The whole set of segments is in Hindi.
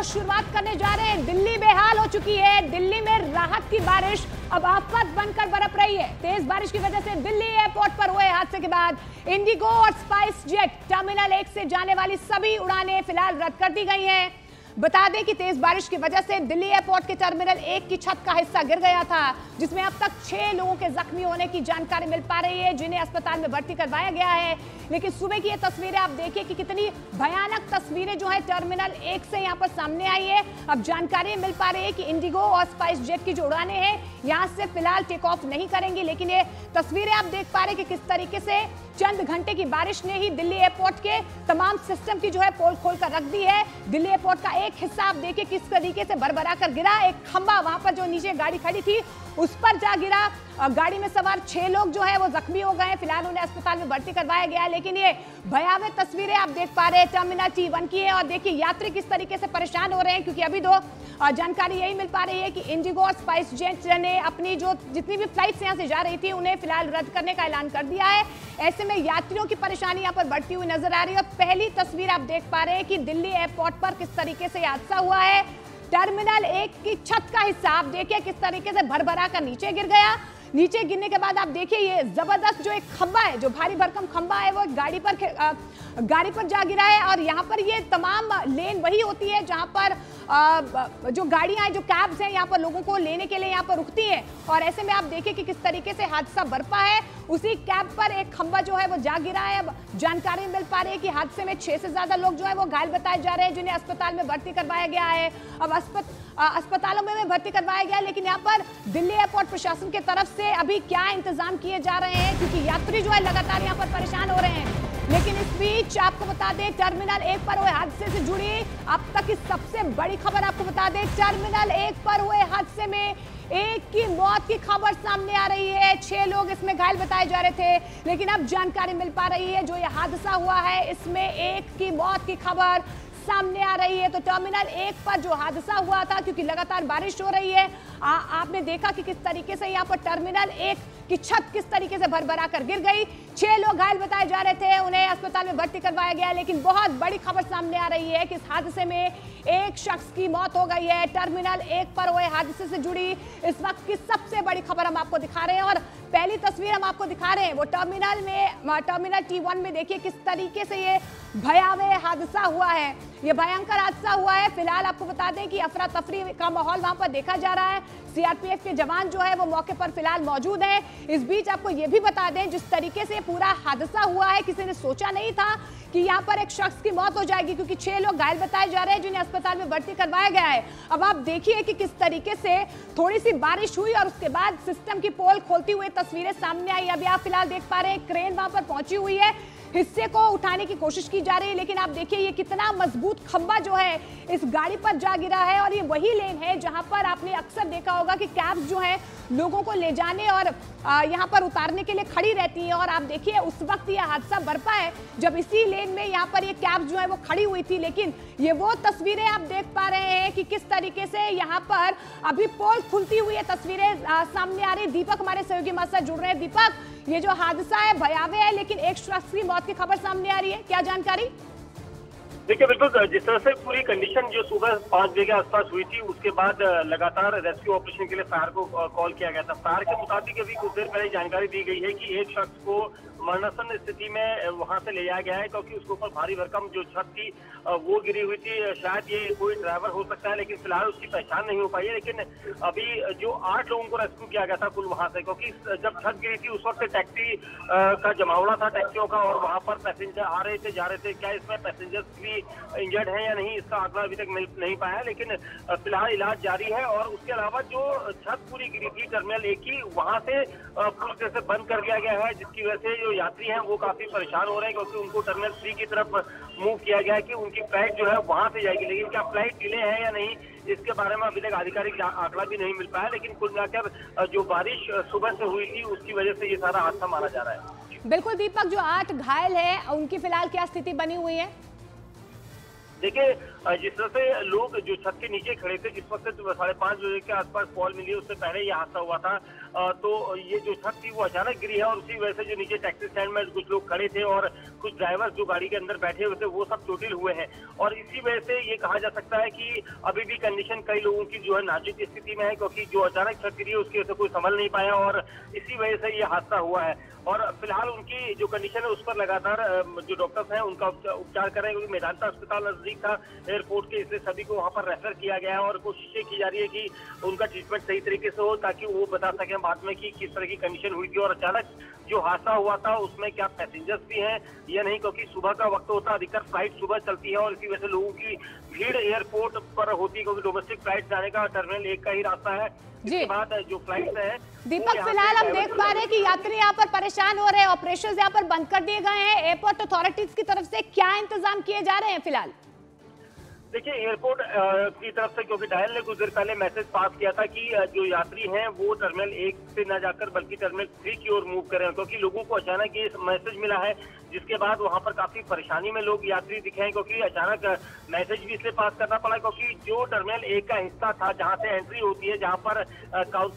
शुरुआत करने जा रहे हैं। दिल्ली बेहाल हो चुकी है। दिल्ली में राहत की बारिश अब आफत बनकर बरप रही है। तेज बारिश की वजह से दिल्ली एयरपोर्ट पर हुए हादसे के बाद इंडिगो और स्पाइस जेट टर्मिनल 1 से जाने वाली सभी उड़ानें फिलहाल रद्द कर दी गई हैं। बता दें कि तेज बारिश की वजह से दिल्ली एयरपोर्ट के टर्मिनल 1 की छत का हिस्सा गिर गया था, जिसमें अब तक 6 लोगों के जख्मी होने की जानकारी मिल पा रही है, जिन्हें अस्पताल में भर्ती करवाया गया है। लेकिन सुबह की ये तस्वीरें आप देखिए कि कितनी भयानक तस्वीरें जो है टर्मिनल 1 से यहाँ पर सामने आई है। अब जानकारी मिल पा रही है कि इंडिगो और स्पाइस जेट की जो उड़ानें हैं यहाँ से फिलहाल टेक ऑफ नहीं करेंगी। लेकिन ये तस्वीरें आप देख पा रहे हैं कि किस तरीके से चंद घंटे की बारिश ने ही दिल्ली एयरपोर्ट के तमाम सिस्टम की जो है पोल खोल कर रख दी है। दिल्ली एयरपोर्ट का एक हिस्सा आप देखिए किस तरीके से भरभरा कर गिरा। एक खंभा वहां पर जो नीचे गाड़ी खड़ी थी उस पर जा गिरा। गाड़ी में सवार 6 लोग जो है वो जख्मी हो गए। फिलहाल उन्हें अस्पताल में भर्ती करवाया गया है। लेकिन ये भयावह तस्वीरें आप देख पा रहे हैं टर्मिनल T1 की है। और देखिए यात्री किस तरीके से परेशान हो रहे हैं, क्योंकि अभी जानकारी यही मिल पा रही है कि इंडिगो और स्पाइस जेट ने अपनी जो जितनी भी फ्लाइट्स यहाँ से जा रही थी उन्हें फिलहाल रद्द करने का ऐलान कर दिया है। ऐसे में यात्रियों की परेशानी यहाँ पर बढ़ती हुई नजर आ रही है। और पहली तस्वीर आप देख पा रहे हैं कि दिल्ली एयरपोर्ट पर किस तरीके से हादसा हुआ है। टर्मिनल 1 की छत का हिस्सा आप देखिए किस तरीके से भरभरा कर नीचे गिर गया। नीचे गिरने के बाद आप देखिए ये जबरदस्त जो एक खंबा है, जो भारी भरकम खंबा है, वो गाड़ी पर जा गिरा है। और यहाँ पर ये तमाम लेन वही होती है जहाँ पर जो गाड़ियां हैं, जो कैब्स हैं, यहाँ पर लोगों को लेने के लिए यहाँ पर रुकती हैं। और ऐसे में आप देखिए कि किस तरीके से हादसा बरपा है। उसी कैब पर एक खंबा जो है वो जा गिरा है। अब जानकारी मिल पा रही है कि हादसे में 6 से ज्यादा लोग जो है वो घायल बताए जा रहे हैं, जिन्हें अस्पताल में भर्ती करवाया गया है। अब अस्पतालों में भर्ती करवाया गया है। लेकिन यहाँ पर दिल्ली एयरपोर्ट प्रशासन की तरफ से अभी क्या इंतजाम किए जा रहे हैं, क्योंकि यात्री जो है लगातार यहाँ पर परेशान हो रहे हैं। लेकिन इस बीच आपको बता दें टर्मिनल 1 पर हुए हादसे से जुड़ी अब तक की सबसे बड़ी खबर आपको बता दें, टर्मिनल 1 पर हुए हादसे में एक की मौत की खबर सामने आ रही है। 6 लोग इसमें घायल बताए जा रहे थे। लेकिन अब जानकारी मिल पा रही है जो ये हादसा हुआ है इसमें एक की मौत की खबर सामने आ रही है। तो टर्मिनल 1 पर जो हादसा हुआ था, क्योंकि लगातार बारिश हो रही है, आपने देखा कि किस तरीके से यहाँ पर टर्मिनल 1 की छत किस तरीके से भरभरा कर गिर गई। 6 लोग घायल बताए जा रहे थे, उन्हें अस्पताल में भर्ती करवाया गया। लेकिन बहुत बड़ी खबर सामने आ रही है कि इस हादसे में एक शख्स की मौत हो गई है। टर्मिनल 1 पर हुए हादसे से जुड़ी इस वक्त की सबसे बड़ी खबर हम आपको दिखा रहे हैं। और पहली तस्वीर हम आपको दिखा रहे हैं वो टर्मिनल T1 में देखिए किस तरीके से ये भयावह हादसा हुआ है। ये भयंकर हादसा हुआ है। फिलहाल आपको बता दें कि अफरा तफरी का माहौल वहां पर देखा जा रहा है। सीआरपीएफ के जवान जो है वो मौके पर फिलहाल मौजूद हैं। इस बीच आपको ये भी बता दें जिस तरीके से पूरा हादसा हुआ है, किसी ने सोचा नहीं था कि यहाँ पर एक शख्स की मौत हो जाएगी, क्योंकि 6 लोग घायल बताए जा रहे हैं, जिन्हें अस्पताल में भर्ती करवाया गया है। अब आप देखिए कि किस तरीके से थोड़ी सी बारिश हुई और उसके बाद सिस्टम की पोल खोलती हुई तस्वीरें सामने आई। अभी आप फिलहाल देख पा रहे हैं क्रेन वहां पर पहुंची हुई है, हिस्से को उठाने की कोशिश की जा रही है। लेकिन आप देखिए ये कितना मजबूत खंबा जो है इस गाड़ी पर जा गिरा है। और ये वही लेन है जहां पर आपने अक्सर देखा होगा कि कैब्स जो है लोगों को ले जाने और यहां पर उतारने के लिए खड़ी रहती है। और आप देखिए उस वक्त ये हादसा बरपा है जब इसी लेन में यहाँ पर ये कैब्स जो है वो खड़ी हुई थी। लेकिन ये वो तस्वीरें आप देख पा रहे हैं कि किस तरीके से यहाँ पर अभी पोल खुलती हुई तस्वीरें सामने आ रही। दीपक हमारे सहयोगी हमारे साथ जुड़ रहे हैं। दीपक, ये जो हादसा है भयावह है, लेकिन एक शख्स की मौत की खबर सामने आ रही है, क्या जानकारी? देखिए बिल्कुल, जिस तरह से पूरी कंडीशन जो सुबह 5 बजे के आसपास हुई थी, उसके बाद लगातार रेस्क्यू ऑपरेशन के लिए फायर को कॉल किया गया था। फायर के मुताबिक अभी कुछ देर पहले जानकारी दी गई है कि एक शख्स को मरणासन स्थिति में वहां से ले जाया गया है, क्योंकि उसके ऊपर भारी भरकम जो छत थी वो गिरी हुई थी। शायद ये कोई ड्राइवर हो सकता है, लेकिन फिलहाल उसकी पहचान नहीं हो पाई है। लेकिन अभी जो 8 लोगों को रेस्क्यू किया गया था कुल वहां से, क्योंकि जब छत गिरी थी उस वक्त टैक्सी का जमावड़ा था टैक्सियों का, और वहां पर पैसेंजर आ रहे थे जा रहे थे। क्या इसमें पैसेंजर्स भी इंजर्ड है या नहीं, इसका आंकड़ा अभी तक नहीं पाया। लेकिन फिलहाल इलाज जारी है। और उसके अलावा जो छत पूरी गिरी थी टर्मिनल 1 की, वहां से पूरी तरह से बंद कर दिया गया है, जिसकी वजह से जो यात्री हैं वो काफी परेशान हो रहे हैं, क्योंकि उनको टर्मिनल 3 की तरफ मूव किया गया है कि उनकी फ्लाइट जो है वहां से जाएगी। लेकिन क्या फ्लाइट डिले है या नहीं, इसके बारे में अभी तक आधिकारिक आंकड़ा भी नहीं मिल पाया। लेकिन कुल मिलाकर जो बारिश सुबह से हुई थी उसकी वजह से ये सारा हादसा माना जा रहा है। बिल्कुल दीपक, जो 8 घायल है उनकी फिलहाल क्या स्थिति बनी हुई है? देखिए जिस तरह से लोग जो छत के नीचे खड़े थे, जिस वक्त 5:30 बजे के आसपास कॉल मिली उससे पहले यह हादसा हुआ था, तो ये जो छत थी वो अचानक गिरी है और उसी वजह से जो नीचे टैक्सी स्टैंड में कुछ लोग खड़े थे और कुछ ड्राइवर जो गाड़ी के अंदर बैठे हुए थे वो सब चोटिल हुए हैं। और इसी वजह से ये कहा जा सकता है कि अभी भी कंडीशन कई लोगों की जो है नाजुक स्थिति में है, क्योंकि जो अचानक छत गिरी है उसकी वजह से कोई संभल नहीं पाया और इसी वजह से ये हादसा हुआ है। और फिलहाल उनकी जो कंडीशन है उस पर लगातार जो डॉक्टर्स हैं उनका उपचार कर रहे हैं, क्योंकि मेदांता अस्पताल नजदीक था एयरपोर्ट के, इसलिए सभी को वहां पर रेफर किया गया है और कोशिशें की जा रही है कि उनका ट्रीटमेंट सही तरीके से हो, ताकि वो बता सकें बाद में कि किस तरह की कंडीशन हुई थी और अचानक जो हादसा हुआ था उसमें क्या पैसेंजर्स भी हैं या नहीं, क्योंकि सुबह का वक्त होता है, अधिकतर फ्लाइट सुबह चलती है और इसी वजह से लोगों की भीड़ एयरपोर्ट पर होती है, क्योंकि डोमेस्टिक फ्लाइट जाने का टर्मिनल 1 का ही रास्ता है। इसके बाद जो फ्लाइट है दीपक, फिलहाल हम देख पा रहे हैं कि यात्री यहाँ पर परेशान हो रहे हैं, ऑपरेशन यहाँ पर बंद कर दिए गए हैं। एयरपोर्ट अथॉरिटीज की तरफ से क्या इंतजाम किए जा रहे हैं फिलहाल? देखिए, एयरपोर्ट की तरफ से, क्योंकि डायल ने कुछ देर पहले मैसेज पास किया था कि जो यात्री हैं वो टर्मिनल 1 से न जाकर बल्कि टर्मिनल 3 की ओर मूव करें, क्योंकि लोगों को अचानक ये मैसेज मिला है, जिसके बाद वहां पर काफी परेशानी में लोग यात्री दिखे हैं, क्योंकि अचानक मैसेज भी इसलिए पास करना पड़ा क्योंकि जो टर्मिनल 1 का हिस्सा था जहां से एंट्री होती है, जहां पर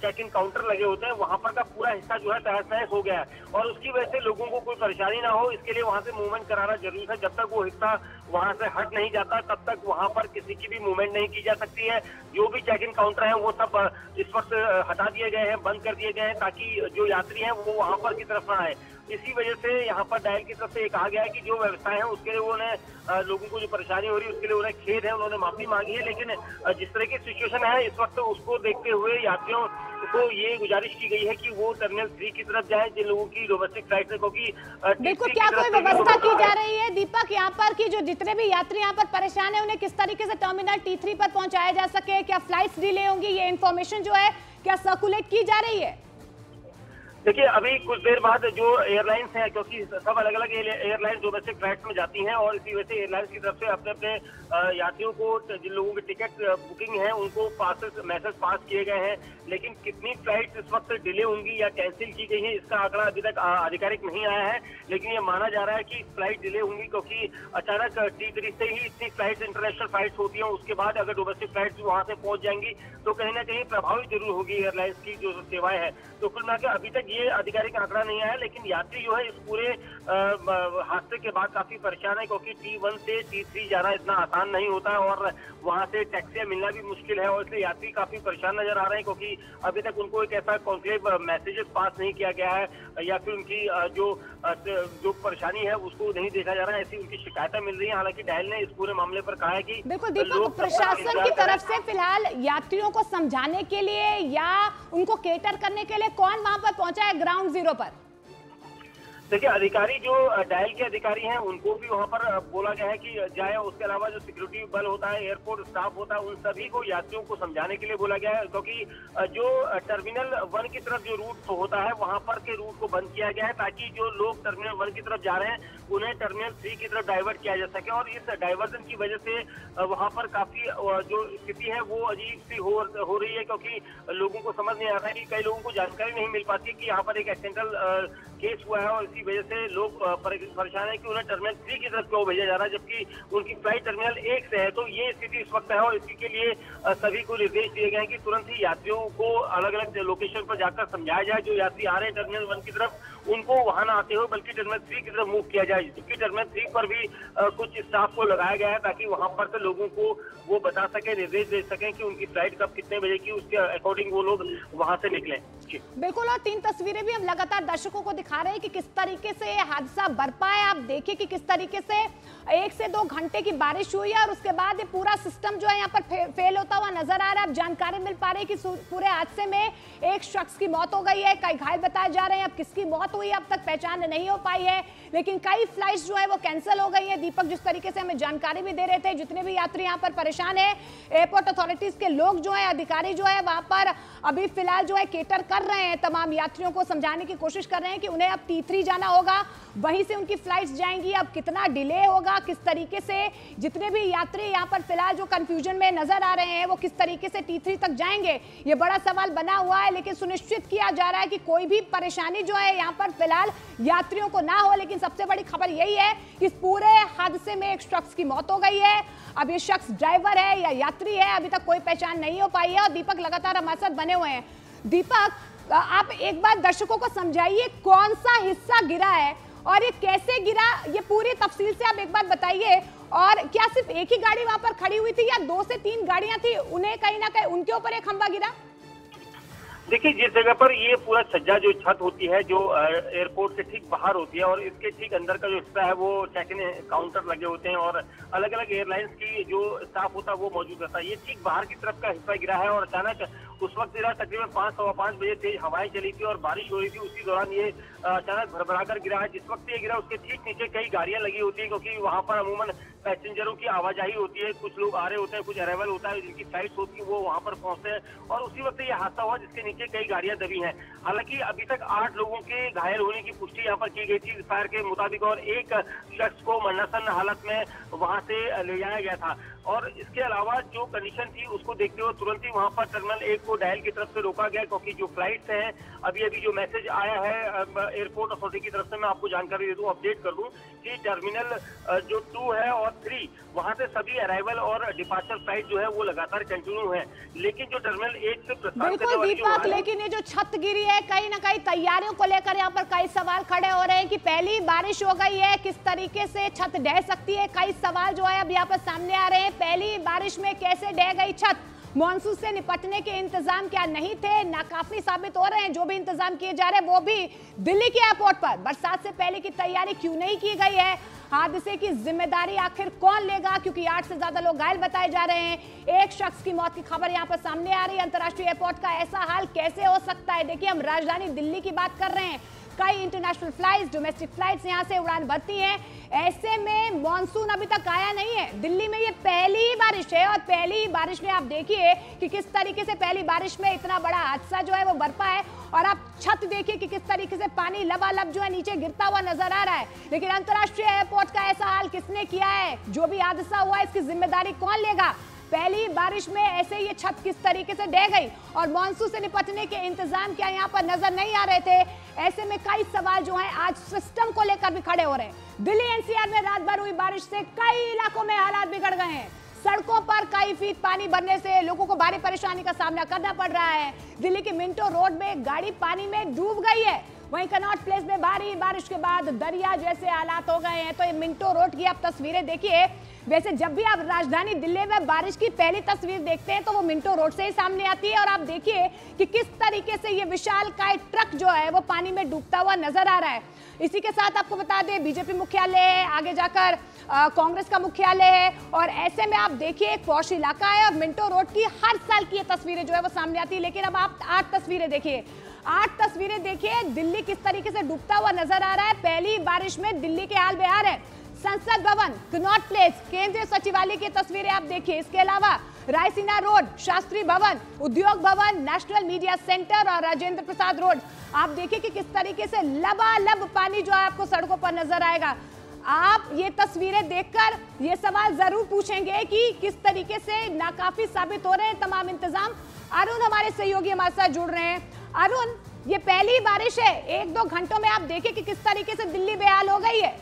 चेक इन काउंटर लगे होते हैं, वहां पर का पूरा हिस्सा जो है तहस नहस हो गया है और उसकी वजह से लोगों को कोई परेशानी ना हो, इसके लिए वहां से मूवमेंट कराना जरूरी था। जब तक वो हिस्सा वहां से हट नहीं जाता तब तक वहां पर किसी की भी मूवमेंट नहीं की जा सकती है। जो भी चेक इन काउंटर है वो सब इस वक्त हटा दिए गए हैं, बंद कर दिए गए हैं, ताकि जो यात्री हैं वो वहां पर की तरफ ना आए। इसी वजह से यहाँ पर डायल की तरफ से ये कहा गया है कि जो व्यवस्था है उसके लिए उन्हें लोगों को जो परेशानी हो रही है उसके लिए उन्हें खेद है, उन्होंने माफी मांगी है, लेकिन जिस तरह की सिचुएशन है इस वक्त उसको देखते हुए यात्रियों को ये गुजारिश की गई है कि वो टर्मिनल 3 की तरफ जाए, जिन लोगों की डोमेस्टिक फ्लाइट है, क्योंकि बिल्कुल। क्या कोई व्यवस्था की जा रही है दीपक यहाँ पर कि जो जितने भी यात्री यहाँ पर परेशान है उन्हें किस तरीके से टर्मिनल T3 पर पहुंचाया जा सके? क्या फ्लाइट्स डिले होंगी? ये इन्फॉर्मेशन जो है क्या सर्कुलेट की जा रही है? देखिए, अभी कुछ देर बाद जो एयरलाइंस हैं, क्योंकि सब अलग अलग एयरलाइंस डोमेस्टिक फ्लाइट में जाती हैं और इसी वजह से एयरलाइंस की तरफ से अपने अपने यात्रियों को, जिन लोगों की टिकट बुकिंग है उनको मैसेज पास किए गए हैं, लेकिन कितनी फ्लाइट इस वक्त डिले होंगी या कैंसिल की गई है इसका आंकड़ा अभी तक आधिकारिक नहीं आया है, लेकिन ये माना जा रहा है कि फ्लाइट डिले होंगी, क्योंकि अचानक T3 से ही इतनी फ्लाइट इंटरनेशनल फ्लाइट होती हैं, उसके बाद अगर डोमेस्टिक फ्लाइट वहां से पहुंच जाएंगी तो कहीं ना कहीं प्रभावित जरूर होगी एयरलाइंस की जो सेवाएं हैं। तो कुल मिलाकर अभी तक ये आधिकारिक आंकड़ा नहीं आया, लेकिन यात्री जो है इस पूरे हादसे के बाद काफी परेशान है, क्योंकि T1 से T3 जाना इतना आसान नहीं होता है और वहां से टैक्सियां मिलना भी मुश्किल है और इसलिए यात्री काफी परेशान नजर आ रहे हैं, क्योंकि अभी तक उनको एक ऐसा कॉन्क्लेव मैसेजेस पास नहीं किया गया है या फिर उनकी जो परेशानी है उसको नहीं देखा जा रहा है, ऐसी उनकी शिकायतें मिल रही है। हालांकि डायल ने इस पूरे मामले पर कहा है कि बिल्कुल दीपक, प्रशासन की तरफ से फिलहाल यात्रियों को समझाने के लिए या उनको केटर करने के लिए कौन वहां पर पहुंचा है ग्राउंड जीरो पर? देखिए, अधिकारी जो डायल के अधिकारी हैं उनको भी वहां पर बोला गया है कि जाए, उसके अलावा जो सिक्योरिटी बल होता है, एयरपोर्ट स्टाफ होता है, उन सभी को यात्रियों को समझाने के लिए बोला गया है, क्योंकि जो टर्मिनल 1 की तरफ जो रूट होता है वहां पर के रूट को बंद किया गया है, ताकि जो लोग टर्मिनल 1 की तरफ जा रहे हैं उन्हें टर्मिनल 3 की तरफ डाइवर्ट किया जा सके। और इस डाइवर्जन की वजह से वहां पर काफी जो स्थिति है वो अजीब सी हो रही है, क्योंकि लोगों को समझ नहीं आता है कि कई लोगों को जानकारी नहीं मिल पाती कि यहाँ पर एक एक्सीडेंटल केस हुआ है और इसी वजह से लोग परेशान है कि उन्हें टर्मिनल 3 की तरफ क्यों भेजा जा रहा है, जबकि उनकी फ्लाइट टर्मिनल 1 से है। तो ये स्थिति इस वक्त है और इसी के लिए सभी को निर्देश दिए गए हैं कि तुरंत ही यात्रियों को अलग अलग लोकेशन पर जाकर समझाया जाए, जो यात्री आ रहे हैं टर्मिनल 1 की तरफ उनको वहां ना आते हो बल्कि टर्मिनल 3 की तरफ मूव किया जाए, क्योंकि टर्मिनल 3 पर भी कुछ स्टाफ को लगाया गया है ताकि वहां पर से लोगों को वो बता सके, निर्देश दे सकें कि उनकी फ्लाइट कब कितने बजे की, उसके अकॉर्डिंग वो लोग वहां से निकलें। बिल्कुल, और 3 तस्वीरें भी हम लगातार दर्शकों को दिखा रहे हैं कि किस तरीके से ये हादसा बरपा है। आप देखिए कि किस तरीके से 1 से 2 घंटे की बारिश हुई है और उसके बाद ये पूरा सिस्टम जो है यहाँ पर फेल होता हुआ नजर आ रहा है। अब जानकारी मिल पा रही है कि पूरे हादसे में एक शख्स की मौत हो गई है, कई घायल बताए जा रहे हैं। अब किसकी मौत हुई है अब तक पहचान नहीं हो पाई है, लेकिन कई फ्लाइट्स जो है वो कैंसिल हो गई है। दीपक जिस तरीके से हमें जानकारी भी दे रहे थे, जितने भी यात्री यहाँ पर परेशान है, एयरपोर्ट अथॉरिटीज के लोग जो है, अधिकारी जो है वहां पर अभी फिलहाल जो है केटर कर कर रहे हैं, तमाम यात्रियों को समझाने की कोशिश कर रहे हैं कि उन्हें अब T3 जाना होगा, वहीं से उनकी फ्लाइट्स जाएंगी, अब कितना डिले होगा, किस तरीके से जितने भी यात्री यहाँ पर फिलहाल जो कंफ्यूजन में नजर आ रहे हैं वो किस तरीके से T3 तक जाएंगे, ये बड़ा सवाल बना हुआ है। लेकिन सुनिश्चित किया जा रहा है कि कोई भी परेशानी जो है यहाँ पर फिलहाल यात्रियों को ना हो। लेकिन सबसे बड़ी खबर यही है कि इस पूरे हादसे में एक शख्स की मौत हो गई है। अब ये शख्स ड्राइवर है या यात्री है, अभी तक कोई पहचान नहीं हो पाई है। और दीपक लगातार हमारे साथ बने हुए हैं। दीपक, आप एक बार दर्शकों को समझाइए कौन सा हिस्सा गिरा है और ये कैसे गिरा, ये पूरी तफसील से आप एक बार बताइए। और क्या सिर्फ एक ही गाड़ी वहां पर खड़ी हुई थी या 2 से 3 गाड़ियां थी, उन्हें कहीं ना कहीं उनके ऊपर एक खंभा गिरा? देखिए, जिस जगह पर ये पूरा सज्जा जो छत होती है जो एयरपोर्ट से ठीक बाहर होती है और इसके ठीक अंदर का जो हिस्सा है वो चेक इन काउंटर लगे होते हैं और अलग अलग एयरलाइंस की जो स्टाफ होता है वो मौजूद रहता है। ये ठीक बाहर की तरफ का हिस्सा गिरा है और अचानक उस वक्त गिरा, तकरीबन 5-5 बजे तेज हवाएं चली थी और बारिश हो रही थी। उसी दौरान ये अचानक भरभरा कर गिरा है। जिस वक्त ये गिरा उसके ठीक नीचे कई गाड़ियां लगी होती है, क्योंकि वहां पर अमूमन पैसेंजरों की आवाजाही होती है, कुछ लोग आ रहे होते हैं, कुछ अराइवल होता है, जिनकी फ्लाइट होती है वो वहां पर पहुंचते हैं और उसी वक्त ये हादसा हुआ जिसके नीचे कई गाड़ियां दबी हैं। हालांकि अभी तक 8 लोगों के घायल होने की पुष्टि यहाँ पर की गई थी फायर के मुताबिक और एक शख्स को मरनासन हालत में वहां से ले जाया गया था। और इसके अलावा जो कंडीशन थी उसको देखते हुए तुरंत ही वहां पर टर्मिनल 1 को डायल की तरफ से रोका गया, क्योंकि जो फ्लाइट्स हैं अभी जो मैसेज आया है एयरपोर्ट अथॉरिटी की तरफ से, मैं आपको जानकारी दे दूं, अपडेट कर दूं कि टर्मिनल जो 2 है और 3 वहां से सभी अराइवल और डिपार्चर फ्लाइट जो है वो लगातार कंटिन्यू है। लेकिन जो टर्मिनल 1 से प्रस्थान करने वाली दीपक, लेकिन ये जो छत गिरी है कहीं ना कहीं तैयारियों को लेकर यहाँ पर कई सवाल खड़े हो रहे हैं कि पहली बारिश हो गई है, किस तरीके से छत ढह सकती है। कई सवाल जो है अब यहाँ पर सामने आ रहे हैं। पहली बारिश में कैसे ढह गई छत? मॉनसून से निपटने के इंतजाम क्या नहीं थे? नाकाफी साबित हो रहे हैं जो भी इंतजाम किए जा रहे हैं, वो भी दिल्ली के एयरपोर्ट पर। बरसात से पहले की तैयारी क्यों नहीं की गई है? हादसे की जिम्मेदारी आखिर कौन लेगा? क्योंकि 8 से ज्यादा लोग घायल बताए जा रहे हैं। एक शख्स की मौत की खबर यहाँ पर सामने आ रही है। अंतर्राष्ट्रीय एयरपोर्ट का ऐसा हाल कैसे हो सकता है? देखिए, हम राजधानी दिल्ली की बात कर रहे हैं। कई इंटरनेशनल फ्लाइट्स, डोमेस्टिक फ्लाइट्स यहां से उड़ान भरती हैं। ऐसे में मॉनसून अभी तक आया नहीं है। दिल्ली में ये पहली ही बारिश है और पहली ही बारिश में आप देखिए कि किस तरीके से पहली बारिश में इतना बड़ा हादसा जो है वो बरपा है। और आप छत देखिए कि किस तरीके से पानी लबालब जो है नीचे गिरता हुआ नजर आ रहा है। लेकिन अंतर्राष्ट्रीय एयरपोर्ट का ऐसा हाल किसने किया है? जो भी हादसा हुआ इसकी जिम्मेदारी कौन लेगा? पहली बारिश में ऐसे ये छत किस तरीके से ढह गई और मॉनसून से निपटने के इंतजाम क्या यहाँ पर नजर नहीं आ रहे थे? ऐसे में कई सवाल जो हैं आज सिस्टम को लेकर भी खड़े हो रहे हैं। दिल्ली एनसीआर में रात भर हुई बारिश से कई इलाकों में हालात बिगड़ गए हैं। सड़कों पर कई फीट पानी भरने से लोगों को भारी परेशानी का सामना करना पड़ रहा है। दिल्ली के मिंटो रोड में गाड़ी पानी में डूब गई है। वहीं कनॉट प्लेस में भारी बारिश के बाद दरिया जैसे हालात हो गए हैं। तो ये मिंटो रोड की आप तस्वीरें देखिए। वैसे जब भी आप राजधानी दिल्ली में बारिश की पहली तस्वीर देखते हैं तो वो मिंटो रोड से ही सामने आती है। और आप देखिए कि किस तरीके से ये विशालकाय ट्रक जो है वो पानी में डूबता हुआ नजर आ रहा है। इसी के साथ आपको बता दें, बीजेपी मुख्यालय है, आगे जाकर कांग्रेस का मुख्यालय है। और ऐसे में आप देखिए एक पॉश इलाका है और मिंटो रोड की हर साल की ये तस्वीरें जो है वो सामने आती है। लेकिन अब आप 8 तस्वीरें देखिए, 8 तस्वीरें देखिए। दिल्ली किस तरीके से डूबता हुआ नजर आ रहा है। पहली बारिश में दिल्ली के हाल बेहाल है। संसद भवन, कनॉट प्लेस, केंद्रीय सचिवालय की तस्वीरें आप देखिए। इसके अलावा रायसीना रोड, शास्त्री भवन, उद्योग भवन, नेशनल मीडिया सेंटर और राजेंद्र प्रसाद रोड। आप देखिए कि किस तरीके से लबालब पानी जो है आपको सड़कों पर नजर आएगा। आप ये तस्वीरें देखकर ये सवाल जरूर पूछेंगे कि किस तरीके से नाकाफी साबित हो रहे हैं तमाम इंतजाम। अरुण हमारे सहयोगी हमारे साथ जुड़ रहे हैं। अरुण, ये पहली बारिश है, 1-2 घंटों में आप देखिए कि किस तरीके से दिल्ली बेहाल हो गई है।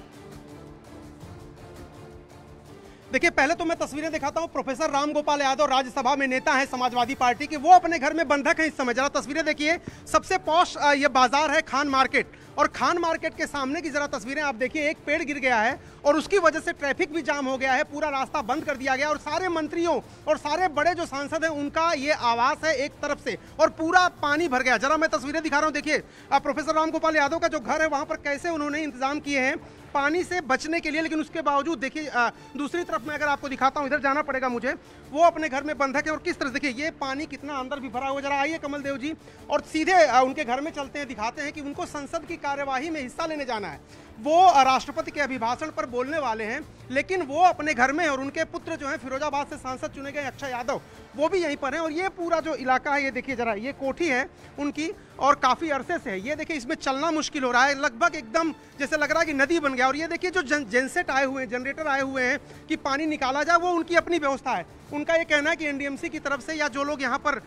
देखिए, पहले तो मैं तस्वीरें दिखाता हूं। प्रोफेसर राम गोपाल यादव राज्यसभा में नेता हैं समाजवादी पार्टी के, वो अपने घर में बंधक हैं इस समय। जरा तस्वीरें देखिए। सबसे पॉश ये बाजार है खान मार्केट, और खान मार्केट के सामने की जरा तस्वीरें आप देखिए। एक पेड़ गिर गया है और उसकी वजह से ट्रैफिक भी जाम हो गया है, पूरा रास्ता बंद कर दिया गया और सारे मंत्रियों और सारे बड़े जो सांसद हैं उनका ये आवास है एक तरफ से और पूरा पानी भर गया। जरा मैं तस्वीरें दिखा रहा हूँ, देखिए प्रोफेसर राम गोपाल यादव का जो घर है वहां पर कैसे उन्होंने इंतजाम किए हैं। पानी से बचने के लिए, लेकिन उसके बावजूद देखिए दूसरी तरफ मैं अगर आपको दिखाता हूँ, इधर जाना पड़ेगा मुझे, वो अपने घर में बंधक है और किस तरह देखिए ये पानी कितना अंदर भी भरा हुआ। जरा आइए कमल देव जी और सीधे उनके घर में चलते हैं, दिखाते हैं कि उनको संसद की कार्यवाही में हिस्सा लेने जाना है। वो राष्ट्रपति के अभिभाषण पर बोलने वाले हैं, लेकिन वो अपने घर में, और उनके पुत्र जो है फिरोजाबाद से सांसद चुने गए अक्षय यादव, वो भी यहीं पर हैं। और ये पूरा जो इलाका है ये देखिए जरा, ये कोठी है उनकी और काफ़ी अरसे से है। ये देखिए इसमें चलना मुश्किल हो रहा है, लगभग एकदम जैसे लग रहा है कि नदी बन गया। और ये देखिए जो जेनसेट आए हुए हैं, जनरेटर आए हुए हैं कि पानी निकाला जाए, वो उनकी अपनी व्यवस्था है। उनका ये कहना है कि एनडीएमसी की तरफ से या जो लोग यहाँ पर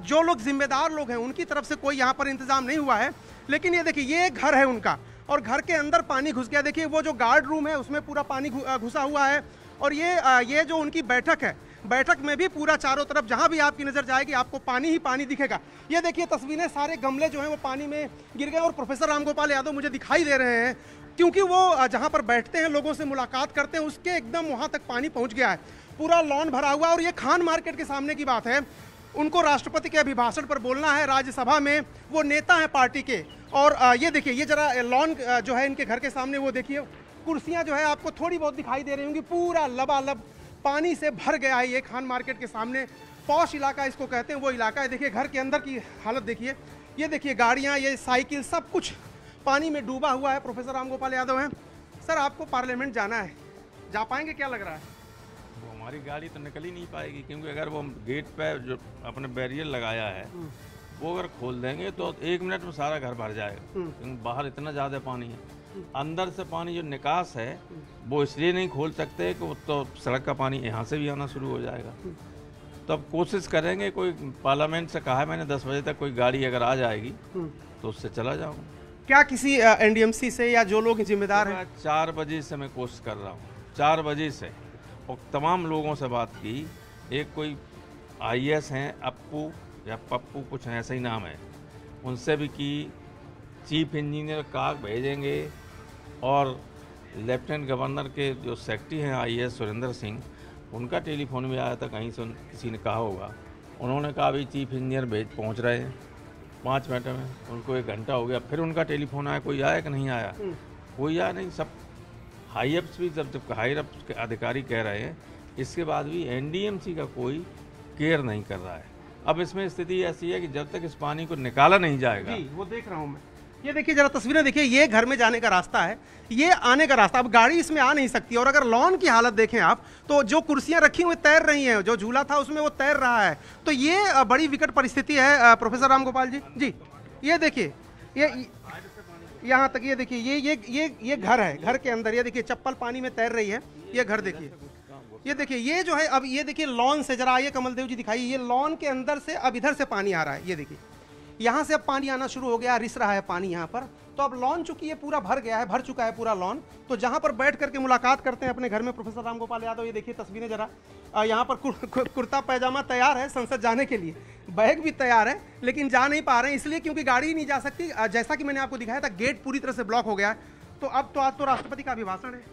जो लोग जिम्मेदार लोग हैं उनकी तरफ से कोई यहाँ पर इंतजाम नहीं हुआ है। लेकिन ये देखिए ये घर है उनका और घर के अंदर पानी घुस गया। देखिए वो जो गार्ड रूम है उसमें पूरा पानी घुसा हुआ है। और ये जो उनकी बैठक है, बैठक में भी पूरा चारों तरफ जहां भी आपकी नजर जाएगी आपको पानी ही पानी दिखेगा। ये देखिए तस्वीरें, सारे गमले जो हैं वो पानी में गिर गए। और प्रोफेसर रामगोपाल यादव मुझे दिखाई दे रहे हैं क्योंकि वो जहां पर बैठते हैं, लोगों से मुलाकात करते हैं, उसके एकदम वहां तक पानी पहुंच गया है, पूरा लॉन भरा हुआ। और ये खान मार्केट के सामने की बात है, उनको राष्ट्रपति के अभिभाषण पर बोलना है राज्यसभा में, वो नेता है पार्टी के। और ये देखिए ये जरा लॉन जो है इनके घर के सामने, वो देखिए कुर्सियां जो है आपको थोड़ी बहुत दिखाई दे रही होंगी, पूरा लबालब पानी से भर गया है। ये खान मार्केट के सामने पॉश इलाका इसको कहते हैं, वो इलाका है। देखिए घर के अंदर की हालत देखिए, ये देखिए गाड़ियां, ये साइकिल, सब कुछ पानी में डूबा हुआ है। प्रोफेसर रामगोपाल यादव हैं। सर आपको पार्लियामेंट जाना है, जा पाएंगे, क्या लग रहा है? वो हमारी गाड़ी तो निकल ही नहीं पाएगी, क्योंकि अगर वो गेट पे जो अपने बैरियर लगाया है वो अगर खोल देंगे तो 1 मिनट में सारा घर भर जाएगा, क्योंकि बाहर इतना ज़्यादा पानी है। अंदर से पानी जो निकास है वो इसलिए नहीं खोल सकते कि वो तो सड़क का पानी यहाँ से भी आना शुरू हो जाएगा। तो अब कोशिश करेंगे, कोई पार्लियामेंट से कहा है मैंने 10 बजे तक कोई गाड़ी अगर आ जाएगी तो उससे चला जाऊँगा। क्या किसी एनडीएमसी से या जो लोग जिम्मेदार हैं? 4 बजे से मैं कोशिश कर रहा हूँ, 4 बजे से, और तमाम लोगों से बात की। एक कोई IAS हैं, अप्पू या पप्पू कुछ ऐसा ही नाम है, उनसे भी की। चीफ इंजीनियर काग भेजेंगे और लेफ्टिनेंट गवर्नर के जो सेक्रेटरी हैं IAS सुरेंद्र सिंह, उनका टेलीफोन भी आया था, कहीं से किसी ने कहा होगा। उन्होंने कहा अभी चीफ इंजीनियर पहुंच रहे हैं 5 मिनट में। उनको 1 घंटा हो गया, फिर उनका टेलीफोन आया, कोई आया कि नहीं आया? कोई आया नहीं। सब हाई अप्स भी, जब हाई अप्स के अधिकारी कह रहे हैं, इसके बाद भी एनडीएमसी का कोई केयर नहीं कर रहा है। अब इसमें स्थिति ऐसी है कि जब तक इस पानी को निकाला नहीं जाएगा। जी, वो देख रहा हूँ मैं। ये देखिए जरा तस्वीरें देखिए, ये घर में जाने का रास्ता है, ये आने का रास्ता। अब गाड़ी इसमें आ नहीं सकती। और अगर लॉन की हालत देखें आप, तो जो कुर्सियां रखी हुई तैर रही हैं, जो झूला था उसमें वो तैर रहा है। तो ये बड़ी विकट परिस्थिति है प्रोफेसर रामगोपाल जी। जी ये देखिए, ये यहाँ तक, ये देखिए ये घर है, घर के अंदर ये देखिए चप्पल पानी में तैर रही है। ये घर देखिए, ये देखिए ये जो है, अब ये देखिए लॉन से, जरा आइए कमल देव जी दिखाइए, ये लॉन के अंदर से अब इधर से पानी आ रहा है। ये देखिए यहाँ से अब पानी आना शुरू हो गया, रिस रहा है पानी यहाँ पर। तो अब लॉन चूंकि ये पूरा भर गया है, भर चुका है पूरा लॉन, तो जहाँ पर बैठ करके मुलाकात करते हैं अपने घर में प्रोफेसर रामगोपाल यादव। ये देखिए तस्वीरें जरा, यहाँ पर कुर्ता पैजामा तैयार है संसद जाने के लिए, बैग भी तैयार है, लेकिन जा नहीं पा रहे हैं इसलिए क्योंकि गाड़ी ही नहीं जा सकती। जैसा कि मैंने आपको दिखाया था, गेट पूरी तरह से ब्लॉक हो गया है। तो अब तो आज तो राष्ट्रपति का अभिभाषण है,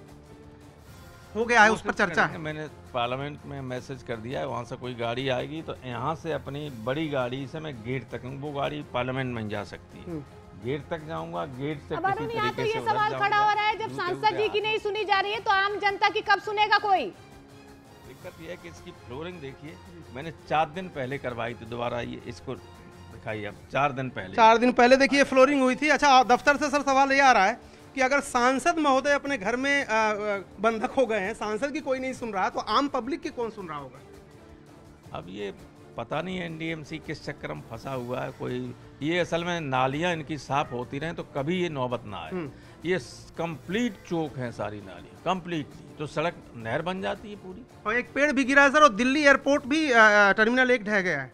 हो गया है, उस पर चर्चा है। मैंने पार्लियामेंट में मैसेज कर दिया है, वहाँ से कोई गाड़ी आएगी तो यहाँ से अपनी बड़ी गाड़ी से मैं गेट तक, वो गाड़ी पार्लियामेंट में जा सकती है, गेट तक जाऊंगा। गेट से अब अरुण, यहाँ तो ये सवाल खड़ा हो रहा है, जब सांसद जी की नहीं सुनी जा रही है तो आम जनता की कब सुनेगा कोई? दिक्कत ये है कि इसकी फ्लोरिंग देखिए, मैंने 4 दिन पहले करवाई थी, दोबारा ये इसको दिखाइए। अब 4 दिन पहले देखिए फ्लोरिंग हुई थी। अच्छा, दफ्तर से सर सवाल ये आ रहा है कि अगर सांसद महोदय अपने घर में बंधक हो गए हैं, सांसद की कोई नहीं सुन रहा, तो आम पब्लिक की कौन सुन रहा होगा? अब ये पता नहीं एनडीएमसी किस चक्कर में फंसा हुआ है कोई। ये असल में नालियां इनकी साफ होती रहें तो कभी ये नौबत ना आए। ये कंप्लीट चौक है सारी नालियां, कंप्लीटली, तो सड़क नहर बन जाती है पूरी। और एक पेड़ भी गिरा है सर, और दिल्ली एयरपोर्ट भी टर्मिनल 1 ढह गया है।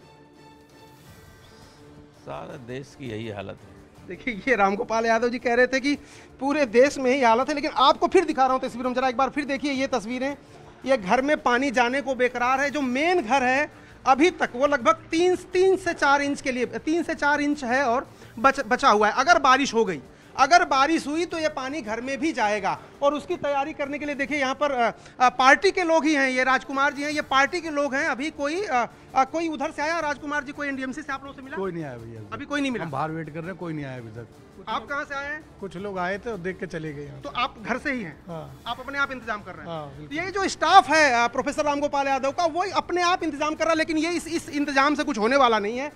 सारे देश की यही हालत है। देखिए ये रामगोपाल यादव जी कह रहे थे कि पूरे देश में ही हालत है, लेकिन आपको फिर दिखा रहा हूँ तस्वीरों में, जरा एक बार फिर देखिए ये तस्वीरें। ये घर में पानी जाने को बेकरार है। जो मेन घर है अभी तक वो लगभग 3 से 4 इंच के लिए, 3 से 4 इंच है और बचा हुआ है। अगर बारिश हो गई, अगर बारिश हुई तो ये पानी घर में भी जाएगा। और उसकी तैयारी करने के लिए देखिए यहाँ पर पार्टी के लोग ही हैं, ये राजकुमार जी हैं, ये पार्टी के लोग हैं। अभी कोई उधर से आया राजकुमार जी, कोई एनडीएमसी से आप लोगों से मिला? कोई नहीं आया भैया, अभी कोई नहीं मिला। हम बाहर वेट कर रहे हैं, कोई नहीं आया अभी तक। आप कहाँ से आए हैं? कुछ लोग आए थे और देख के चले गए। तो आप घर से ही हैं? हाँ। आप अपने आप इंतजाम कर रहे हैं? हाँ, तो ये जो स्टाफ है प्रोफेसर रामगोपाल यादव का, वो अपने आप इंतजाम कर रहा है, लेकिन ये इस इंतजाम से कुछ होने वाला नहीं है।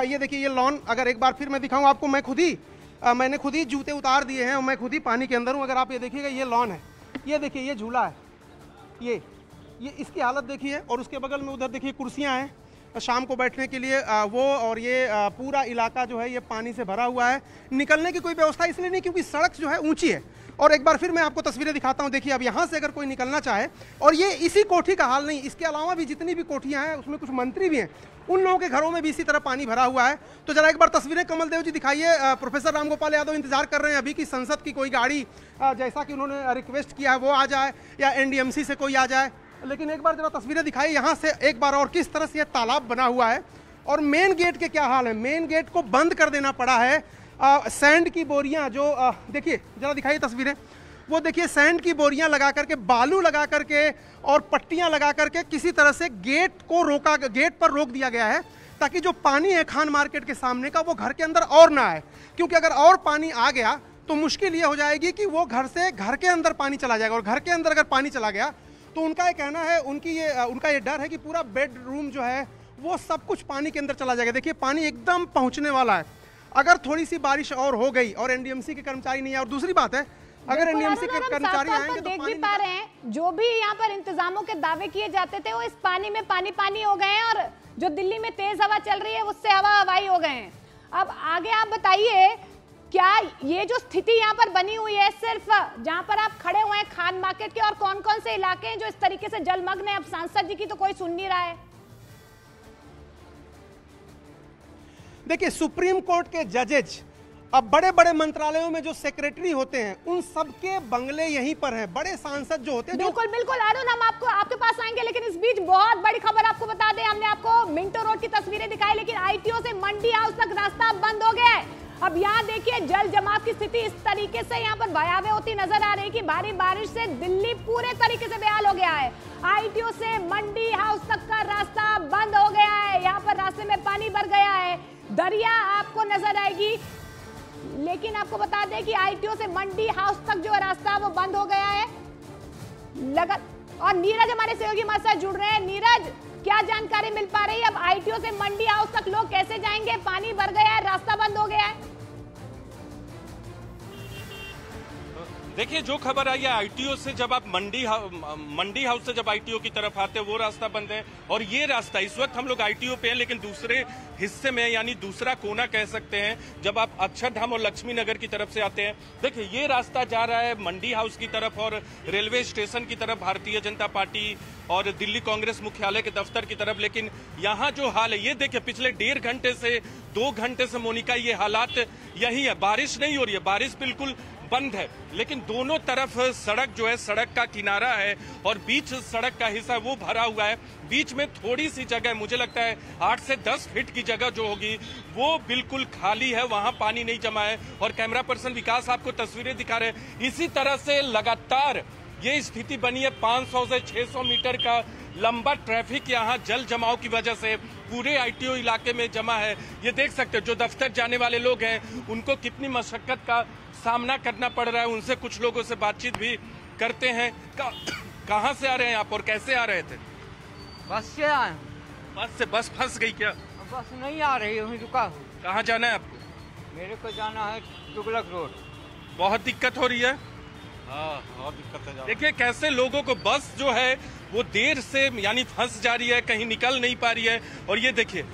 ये देखिए ये लॉन, अगर एक बार फिर मैं दिखाऊं आपको, मैंने खुद ही जूते उतार दिए हैं और मैं खुद ही पानी के अंदर हूं। अगर आप ये देखिएगा, ये लॉन है, ये देखिए ये झूला है, ये इसकी हालत देखिए। और उसके बगल में उधर देखिए कुर्सियां हैं शाम को बैठने के लिए, वो और ये पूरा इलाका जो है ये पानी से भरा हुआ है। निकलने की कोई व्यवस्था इसलिए नहीं क्योंकि सड़क जो है ऊंची है। और एक बार फिर मैं आपको तस्वीरें दिखाता हूं, देखिए अब यहाँ से अगर कोई निकलना चाहे, और ये इसी कोठी का हाल नहीं, इसके अलावा भी जितनी भी कोठियाँ हैं उसमें कुछ मंत्री भी हैं, उन लोगों के घरों में भी इसी तरह पानी भरा हुआ है। तो जरा एक बार तस्वीरें कमल देव जी दिखाइए। प्रोफेसर रामगोपाल यादव इंतजार कर रहे हैं अभी कि संसद की कोई गाड़ी, जैसा कि उन्होंने रिक्वेस्ट किया है, वो आ जाए या एनडीएमसी से कोई आ जाए। लेकिन एक बार जरा तस्वीरें दिखाइए यहाँ से एक बार, और किस तरह से ये तालाब बना हुआ है और मेन गेट के क्या हाल है। मेन गेट को बंद कर देना पड़ा है। सैंड की बोरियां जो देखिए जरा दिखाइए तस्वीरें, वो देखिए सैंड की बोरियां लगा करके, बालू लगा करके और पट्टियां लगा करके किसी तरह से गेट पर रोक दिया गया है, ताकि जो पानी है खान मार्केट के सामने का वो घर के अंदर और ना आए। क्योंकि अगर और पानी आ गया तो मुश्किल ये हो जाएगी कि वो घर के अंदर पानी चला जाएगा, और घर के अंदर अगर पानी चला गया तो उनका ये कहना है, उनका ये डर है कि पूरा बेडरूम जो है वो सब कुछ पानी के अंदर चला जाएगा। देखिए पानी एकदम पहुंचने वाला है। अगर थोड़ी सी बारिश और हो गई और एनडीएमसी के कर्मचारी नहीं है, और दूसरी बात है अगर एनडीएमसी के कर्मचारी आएंगे तो देख भी पा रहे हैं, जो भी यहाँ पर इंतजामों के दावे किए जाते थे वो इस पानी में पानी हो गए हैं, और जो दिल्ली में तेज हवा चल रही है उससे हवाई हो गए हैं। अब आगे आप बताइए, क्या ये जो स्थिति यहाँ पर बनी हुई है सिर्फ जहाँ पर आप खड़े हुए हैं खान मार्केट के, और कौन कौन से इलाके हैं जो इस तरीके से जलमग्न है? अब सांसद जी की तो कोई सुन नहीं रहा है। देखिए सुप्रीम कोर्ट के जजेज, अब बड़े बड़े मंत्रालयों में जो सेक्रेटरी होते हैं उन सबके बंगले यहीं पर हैं। बड़े सांसद जो होते हैं, बिल्कुल बिल्कुल अरुण, हम आपके पास आएंगे, लेकिन इस बीच बहुत बड़ी खबर आपको बता दें, हमने आपको मिंटो रोड की तस्वीरें दिखाई, लेकिन आईटीओ से मंडी हाउस तक रास्ता बंद हो गया है। अब यहाँ देखिए जल जमाव की स्थिति इस तरीके से यहाँ पर भयावह होती नजर आ रही कि भारी बारिश से दिल्ली पूरे तरीके से बेहाल हो गया है। आईटीओ से मंडी हाउस तक का रास्ता बंद हो गया है। यहाँ पर रास्ते में पानी भर गया है, दरिया आपको नजर आएगी। लेकिन आपको बता दें कि आईटीओ से मंडी हाउस तक जो रास्ता वो बंद हो गया है। और नीरज हमारे सहयोगी हमारे साथ जुड़ रहे हैं। नीरज, क्या जानकारी मिल पा रही है? अब आईटीओ से मंडी हाउस तक लोग कैसे जाएंगे? पानी भर गया है, रास्ता बंद हो गया है। देखिए जो खबर आई है, आईटीओ से जब आप मंडी हाउस से जब आईटीओ की तरफ आते हैं वो रास्ता बंद है, और ये रास्ता इस वक्त हम लोग आईटीओ पे हैं, लेकिन दूसरे हिस्से में यानी दूसरा कोना कह सकते हैं, जब आप अक्षरधाम और लक्ष्मी नगर की तरफ से आते हैं, देखिए ये रास्ता जा रहा है मंडी हाउस की तरफ और रेलवे स्टेशन की तरफ, भारतीय जनता पार्टी और दिल्ली कांग्रेस मुख्यालय के दफ्तर की तरफ। लेकिन यहाँ जो हाल है ये देखिए, पिछले 1.5 घंटे से 2 घंटे से मोनिका ये हालात यही है। बारिश नहीं हो रही है, बारिश बिल्कुल बंद है, लेकिन दोनों तरफ सड़क जो है, सड़क का किनारा है और बीच सड़क का हिस्सा वो भरा हुआ है। बीच में थोड़ी सी जगह, मुझे लगता है 8 से 10 फीट की जगह जो होगी वो बिल्कुल खाली है, वहां पानी नहीं जमा है। और कैमरा पर्सन विकास आपको तस्वीरें दिखा रहे हैं। इसी तरह से लगातार ये स्थिति बनी है। 500 से 600 मीटर का लंबा ट्रैफिक यहाँ जल जमाव की वजह से पूरे आईटीओ इलाके में जमा है। ये देख सकते हैं जो दफ्तर जाने वाले लोग हैं उनको कितनी मशक्कत का सामना करना पड़ रहा है। उनसे कुछ लोगों से बातचीत भी करते हैं। कहाँ से आ रहे हैं आप और कैसे आ रहे थे? बस से आए। बस से? बस फंस गई क्या? बस नहीं आ रही, वहीं रुका हूँ। कहाँ जाना है आपको? मेरे को जाना है तुगलक रोड। बहुत दिक्कत हो रही है? हाँ बहुत दिक्कत है। देखिए कैसे लोगों को बस जो है वो देर से यानी फंस जा रही है, कहीं निकल नहीं पा रही है। और ये देखिए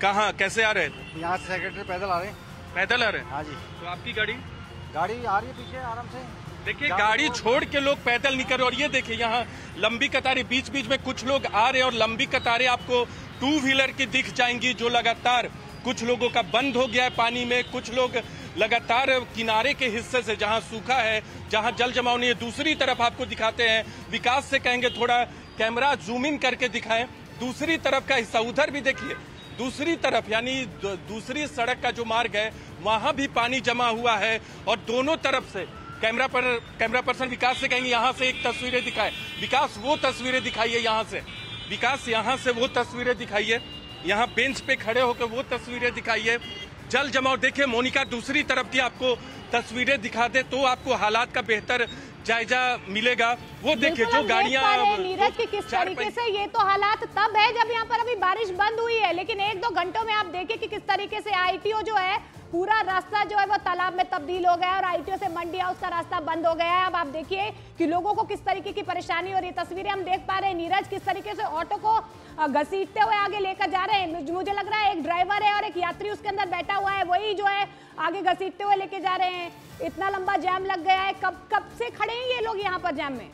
कहाँ कैसे आ रहे थे? यहाँ से सेक्रेटरी पैदल आ रहे हैं। पैदल आ रहे हैं? हाँ जी। तो आपकी गाड़ी आ रही है पीछे आराम से। देखिए गाड़ी छोड़ के लोग पैदल निकल। और ये देखिए यहाँ लंबी कतारें, बीच बीच में कुछ लोग आ रहे हैं और लंबी कतारें आपको 2 व्हीलर की दिख जाएंगी जो लगातार कुछ लोगों का बंद हो गया है पानी में। कुछ लोग लगातार किनारे के हिस्से से जहां सूखा है, जहां जल जमाव नहीं है, दूसरी तरफ आपको दिखाते हैं। विकास से कहेंगे थोड़ा कैमरा जूम इन करके दिखाएं दूसरी तरफ का हिस्सा। उधर भी देखिए दूसरी तरफ यानी दूसरी सड़क का जो मार्ग है वहां भी पानी जमा हुआ है और दोनों तरफ से कैमरा पर्सन विकास से कहेंगे यहाँ से एक तस्वीरें दिखाए। विकास वो तस्वीरें दिखाइए यहाँ से, विकास यहाँ से वो तस्वीरें दिखाइए, यहाँ बेंच पे खड़े होकर वो तस्वीरें दिखाइए। जल जमाव देखिए, मोनिका दूसरी तरफ की आपको तस्वीरें दिखा दे तो आपको हालात का बेहतर जायजा मिलेगा। वो देखिए जो गाड़ियां नीरज की किस तरीके से, ये तो हालात तब है जब यहाँ पर अभी बारिश बंद हुई है, लेकिन 1-2 घंटों में आप देखिए कि किस तरीके से आईटीओ जो है पूरा रास्ता जो है वो तालाब में तब्दील हो गया है और आईटीओ से मंडी हाउस का रास्ता बंद हो गया है। अब आप देखिए कि लोगों को किस तरीके की परेशानी और ये तस्वीरें हम देख पा रहे हैं नीरज, किस तरीके से ऑटो को घसीटते हुए आगे लेकर जा रहे हैं। मुझे लग रहा है एक ड्राइवर है और एक यात्री उसके अंदर बैठा हुआ है, वही जो है आगे घसीटते हुए लेके जा रहे हैं। इतना लंबा जाम लग गया है, कब से खड़े हैं ये लोग यहाँ पर जाम में?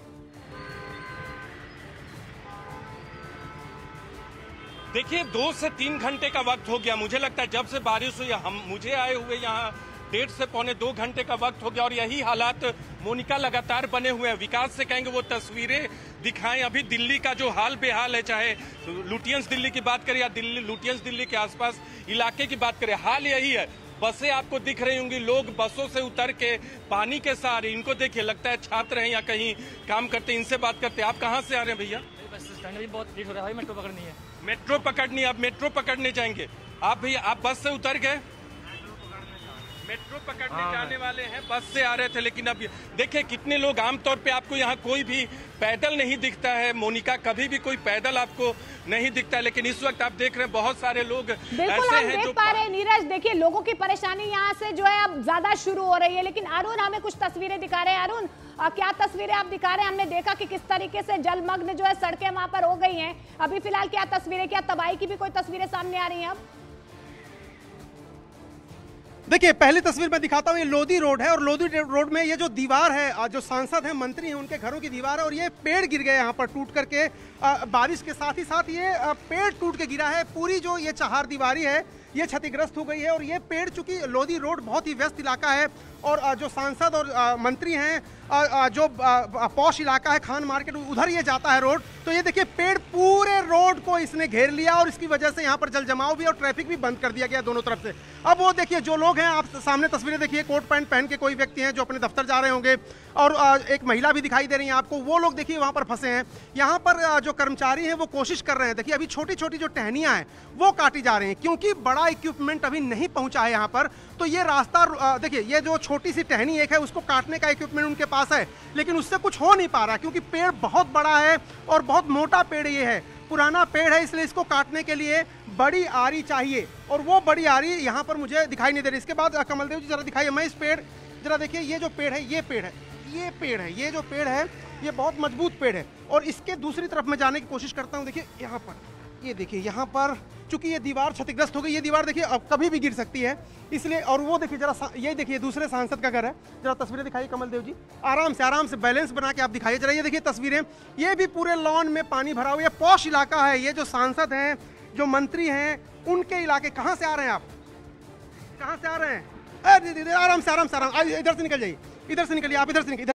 देखिए 2 से 3 घंटे का वक्त हो गया। मुझे लगता है जब से बारिश हुई मुझे आए हुए यहाँ 1.5 से पौने 2 घंटे का वक्त हो गया और यही हालात मोनिका लगातार बने हुए हैं। विकास से कहेंगे वो तस्वीरें दिखाएं। अभी दिल्ली का जो हाल बेहाल है, चाहे लुटियंस दिल्ली की बात करें या लुटियंस दिल्ली के आसपास इलाके की बात करें, हाल यही है। बसें आपको दिख रही होंगी, लोग बसों से उतर के पानी के सहारे, इनको देखिए लगता है छात्र हैं या कहीं काम करते, इनसे बात करते हैं। आप कहाँ से आ रहे हैं भैया? बस स्टैंड भी बहुत लेट हो रहा है भाई, मेट्रो पकड़नी है। मेट्रो पकड़नी, आप मेट्रो पकड़ने जाएंगे? आप भैया आप बस से उतर गए? मेट्रो पकड़ने जाने वाले हैं, बस से आ रहे थे। लेकिन अब देखिए कितने लोग, आमतौर पे आपको यहाँ कोई भी पैदल नहीं दिखता है मोनिका, कभी भी कोई पैदल आपको नहीं दिखता है, लेकिन इस वक्त आप देख रहे हैं बहुत सारे लोग ऐसे हैं जो पा रहे हैं। नीरज देखिए लोगों की परेशानी यहाँ से जो है अब ज्यादा शुरू हो रही है, लेकिन अरुण हमें कुछ तस्वीरें दिखा रहे हैं। अरुण क्या तस्वीरें आप दिखा रहे हैं? हमने देखा कि किस तरीके से जलमग्न जो है सड़कें वहां पर हो गई हैं। अभी फिलहाल क्या तस्वीरें, क्या तबाही की भी कोई तस्वीरें सामने आ रही हैं? अब देखिए पहली तस्वीर मैं दिखाता हूँ, ये लोधी रोड है और लोधी रोड में ये जो दीवार है, जो सांसद हैं, मंत्री हैं, उनके घरों की दीवार है और ये पेड़ गिर गए यहाँ पर टूट करके। बारिश के साथ ही साथ ये पेड़ टूट के गिरा है। पूरी जो ये चहार दीवारी है ये क्षतिग्रस्त हो गई है और ये पेड़, चूंकि लोधी रोड बहुत ही व्यस्त इलाका है और जो सांसद और मंत्री हैं, जो पॉश इलाका है खान मार्केट, उधर ये जाता है रोड, तो ये देखिए पेड़ पूरे रोड को इसने घेर लिया और इसकी वजह से यहाँ पर जल जमाव भी और ट्रैफिक भी बंद कर दिया गया दोनों तरफ से। अब वो देखिए जो लोग हैं, आप सामने तस्वीरें देखिए, कोट पैंट पहन के कोई व्यक्ति हैं जो अपने दफ्तर जा रहे होंगे और एक महिला भी दिखाई दे रही है आपको, वो लोग देखिए वहाँ पर फंसे हैं। यहाँ पर जो कर्मचारी हैं वो कोशिश कर रहे हैं, देखिए अभी छोटी छोटी जो टहनियाँ हैं वो काटी जा रही हैं क्योंकि बड़ा इक्विपमेंट अभी नहीं पहुँचा है यहाँ पर। तो ये रास्ता देखिए, ये जो छोटी सी टहनी एक है उसको काटने का इक्विपमेंट उनके पास है, लेकिन उससे कुछ हो नहीं पा रहा क्योंकि पेड़ बहुत बड़ा है और बहुत मोटा पेड़ ये है, पुराना पेड़ है, इसलिए इसको काटने के लिए बड़ी आरी चाहिए और वो बड़ी आरी यहाँ पर मुझे दिखाई नहीं दे रही। इसके बाद कमलदेव जी जरा दिखाइए, मैं इस पेड़ जरा देखिए, ये जो पेड़ है, ये पेड़ है, ये पेड़ है, ये जो पेड़ है ये बहुत मजबूत पेड़ है और इसके दूसरी तरफ मैं जाने की कोशिश करता हूँ। देखिए यहाँ पर, ये देखिए यहाँ पर चूंकि ये दीवार क्षतिग्रस्त हो गई, ये दीवार देखिए अब कभी भी गिर सकती है इसलिए। और वो देखिए जरा, ये देखिए दूसरे सांसद का घर है, जरा तस्वीरें दिखाइए कमलदेव जी, आराम से बैलेंस बना के आप दिखाइए जरा। ये देखिए तस्वीरें, ये भी पूरे लॉन में पानी भरा हुआ है, पॉश इलाका है। ये जो सांसद हैं, जो मंत्री हैं, उनके इलाके। कहाँ से आ रहे हैं आप? कहाँ से आ रहे हैं? आराम से इधर से निकल जाइए, इधर से निकलिए आप, इधर से निकलिए,